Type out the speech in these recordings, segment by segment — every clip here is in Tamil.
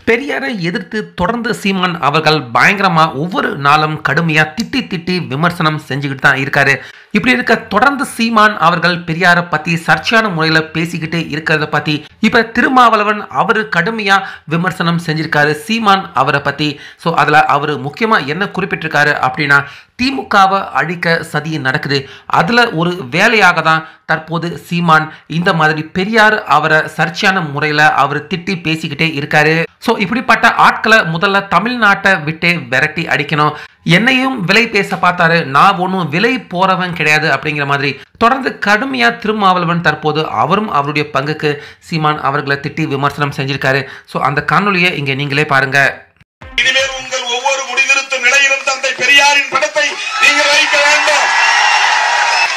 பெரியாரை எதிர்த்து தொடர்ந்து சீமான் அவர்கள் பயங்கரமா ஒவ்வொரு நாளும் கடுமையா திட்டி திட்டி விமர்சனம் செஞ்சுக்கிட்டு தான் இருக்காரு. இப்படி இருக்க தொடர்ந்து சீமான் அவர்கள் பெரியாரை பத்தி சர்ச்சையான முறையில பேசிக்கிட்டு இருக்கிறத பத்தி இப்ப திருமாவளவன் அவரு கடுமையா விமர்சனம் செஞ்சிருக்காரு சீமான் அவரை பத்தி. ஸோ அதுல அவரு முக்கியமா என்ன குறிப்பிட்டிருக்காரு அப்படின்னா, திமுகவை அழிக்க சதி நடக்குது, அதுல ஒரு வேலையாக தான் தற்போது சீமான் இந்த மாதிரி பெரியார் அவரை சர்ச்சையான முறையில அவர் திட்டி பேசிக்கிட்டே இருக்காரு. ஸோ இப்படிப்பட்ட ஆட்களை முதல்ல தமிழ்நாட்டை விட்டு விரட்டி அடிக்கணும். என்னையும் விலை பேச பார்த்தாரு, நான் ஒன்றும் விலை போறவன் கிடையாது அப்படிங்கிற மாதிரி தொடர்ந்து கடுமையா திருமாவளவன் தற்போது அவரும் அவருடைய பங்குக்கு சீமான் அவர்களை திட்டி விமர்சனம் செஞ்சிருக்காரு. ஸோ அந்த காணொலியை இங்க நீங்களே பாருங்க. இனிமேல் உங்கள் ஒவ்வொரு முடிநிறுத்தும் நிலையிலும் தந்தை பெரியாரின் படத்தை நீங்கள் வைக்க வேண்டும்.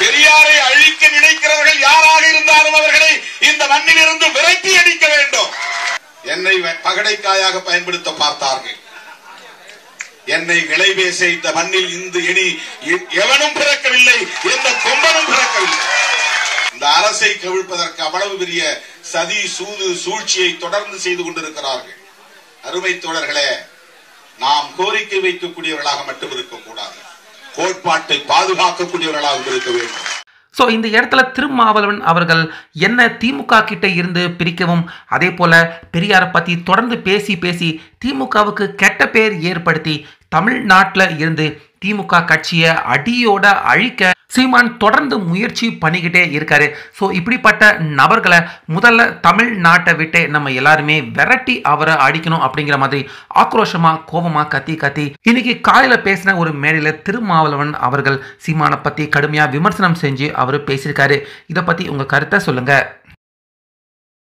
பெரியாரை அழிக்க நினைக்கிறவர்கள் யாராக இருந்தாலும் அவர்களை இந்த மண்ணில் இருந்து விரட்டி அடிக்க வேண்டும். என்னை பகடைக்காயாக பயன்படுத்த பார்த்தார்கள். என்னை விளைவேச இந்த மண்ணில் இனி எவனும் பிறக்கவில்லை, எந்த கொம்பனும் பிறக்கவில்லை. இந்த அரசை கவிழ்ப்பதற்கு அவ்வளவு பெரிய சதி சூது சூழ்ச்சியை தொடர்ந்து செய்து கொண்டிருக்கிறார்கள். அருமை தோழர்களே, நாம் கோரிக்கை வைக்கக்கூடியவர்களாக மட்டும் இருக்கக்கூடாது, கோட்பாட்டை பாதுகாக்கக்கூடியவர்களாக இருக்க வேண்டும். ஸோ இந்த இடத்துல திருமாவளவன் அவர்கள் என்ன திமுக கிட்ட இருந்து பிரிக்கவும், அதே போல பெரியாரை பத்தி தொடர்ந்து பேசி பேசி திமுகவுக்கு கெட்ட பேர் ஏற்படுத்தி தமிழ்நாட்டில் இருந்து திமுக கட்சியை அடியோட அழிக்க சீமான் தொடர்ந்து முயற்சி பண்ணிக்கிட்டே இருக்காரு. ஸோ இப்படிப்பட்ட நபர்களை முதல்ல தமிழ்நாட்டை விட்டு நம்ம எல்லாருமே விரட்டி அவரை அடிக்கணும் அப்படிங்கிற மாதிரி ஆக்ரோஷமா கோபமா கத்தி இன்னைக்கு காலையில பேசின ஒரு மேடையில திருமாவளவன் அவர்கள் சீமானை பத்தி கடுமையா விமர்சனம் செஞ்சு அவரு பேசியிருக்காரு. இதை பத்தி உங்க கருத்தை சொல்லுங்க.